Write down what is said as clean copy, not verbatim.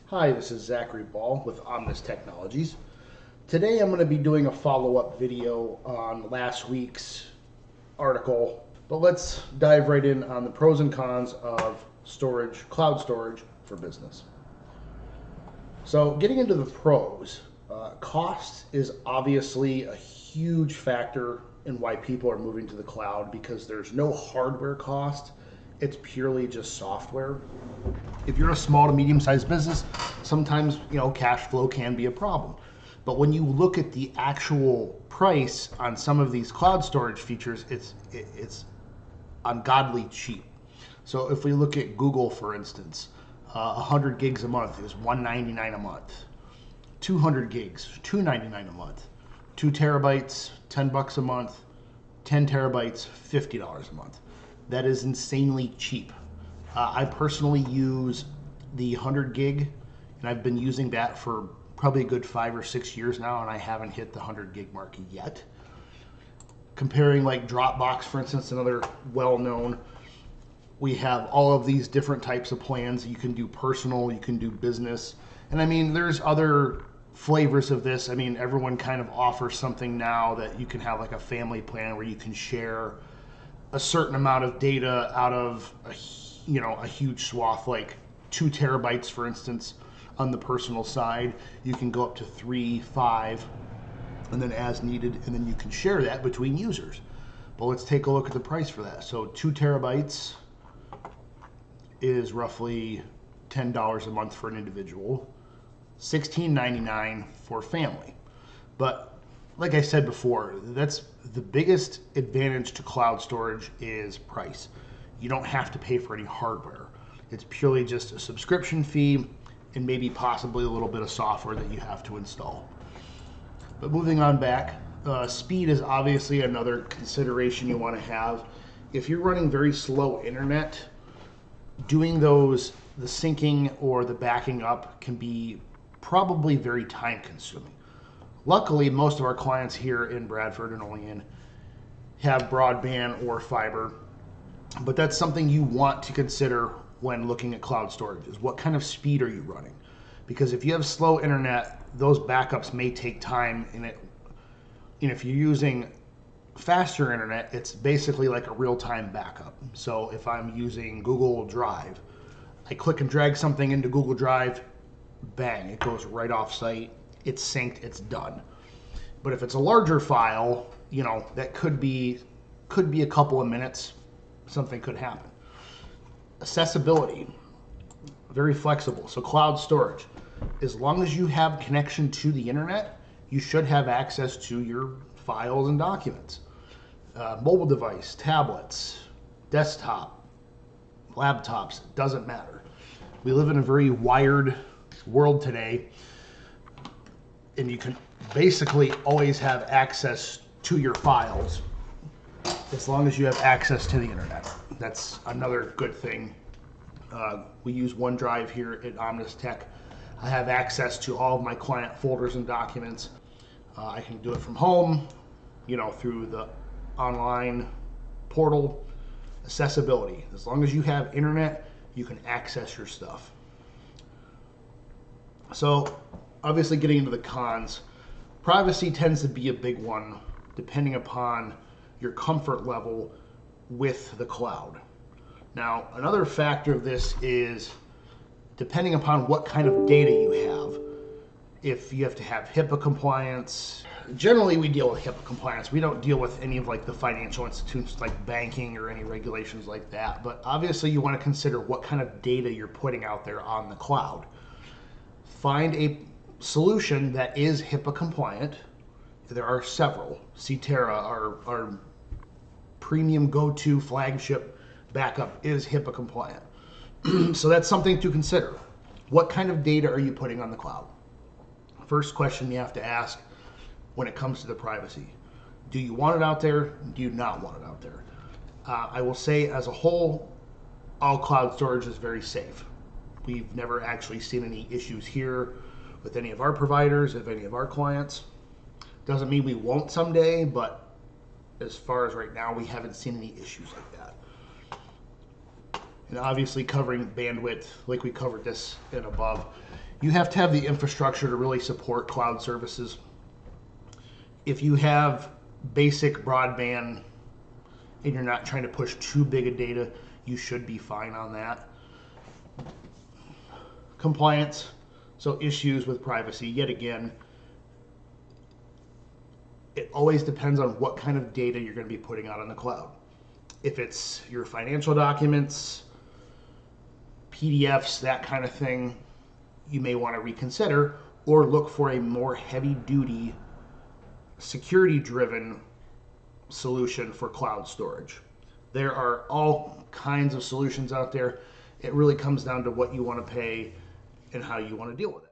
Hi, this is Zachary Ball with Omnis Technologies. Today I'm going to be doing a follow-up video on last week's article, but let's dive right in on the pros and cons of storage, cloud storage for business. So getting into the pros, cost is obviously a huge factor in why people are moving to the cloud because there's no hardware cost. It's purely just software. If you're a small to medium-sized business, sometimes cash flow can be a problem. But when you look at the actual price on some of these cloud storage features, it's ungodly cheap. So if we look at Google, for instance, 100 gigs a month is $199 a month. 200 gigs, $299 a month. 2 terabytes, $10 a month. 10 terabytes, $50 a month. That is insanely cheap. I personally use the 100 gig, and I've been using that for probably a good 5 or 6 years now, and I haven't hit the 100 gig mark yet. Comparing like Dropbox, for instance, another well-known, we have all of these different types of plans. You can do personal, you can do business, and I mean, there's other flavors of this. I mean, everyone kind of offers something now that you can have like a family plan where you can share a certain amount of data out of a huge swath, like 2 terabytes, for instance, on the personal side. You can go up to 3, 5, and then as needed, and then you can share that between users. But let's take a look at the price for that. So 2 terabytes is roughly $10 a month for an individual, $16.99 for family. But like I said before, that's the biggest advantage to cloud storage is price. You don't have to pay for any hardware. It's purely just a subscription fee and maybe possibly a little bit of software that you have to install. But moving on back, speed is obviously another consideration you want to have. If you're running very slow internet, doing the syncing or the backing up can be probably very time consuming. Luckily, most of our clients here in Bradford and Olean have broadband or fiber, but that's something you want to consider when looking at cloud storage is what kind of speed are you running? Because if you have slow internet, those backups may take time, and if you're using faster internet, it's basically like a real-time backup. So if I'm using Google Drive, I click and drag something into Google Drive, bang, it goes right off site. It's synced, it's done. But if it's a larger file, that could be a couple of minutes. Something could happen. Accessibility, very flexible. So cloud storage, as long as you have connection to the internet, you should have access to your files and documents. Mobile device, tablets, desktop, laptops, doesn't matter. We live in a very wired world today, and you can basically always have access to your files as long as you have access to the internet. That's another good thing. We use OneDrive here at Omnis Tech. I have access to all of my client folders and documents. I can do it from home, through the online portal. Accessibility. As long as you have internet, you can access your stuff. So obviously getting into the cons, privacy tends to be a big one depending upon your comfort level with the cloud. Now, another factor of this is depending upon what kind of data you have. If you have to have HIPAA compliance, generally we deal with HIPAA compliance. We don't deal with any of like the financial institutions like banking or any regulations like that. But obviously you want to consider what kind of data you're putting out there on the cloud. Find a solution that is HIPAA compliant. There are several. CTERA, our premium go-to flagship backup, is HIPAA compliant. So that's something to consider. What kind of data are you putting on the cloud? First question you have to ask when it comes to the privacy. Do you want it out there? Do you not want it out there? I will say as a whole, all cloud storage is very safe. We've never actually seen any issues here with any of our providers, of any of our clients. Doesn't mean we won't someday, but as far as right now, we haven't seen any issues like that. And obviously covering bandwidth, like we covered this and above, You have to have the infrastructure to really support cloud services. If you have basic broadband and you're not trying to push too big a data, you should be fine on that. Compliance, so issues with privacy. Yet again, it always depends on what kind of data you're going to be putting out on the cloud. If it's your financial documents, PDFs, that kind of thing, you may want to reconsider or look for a more heavy-duty, security-driven solution for cloud storage. There are all kinds of solutions out there. It really comes down to what you want to pay and how you want to deal with it.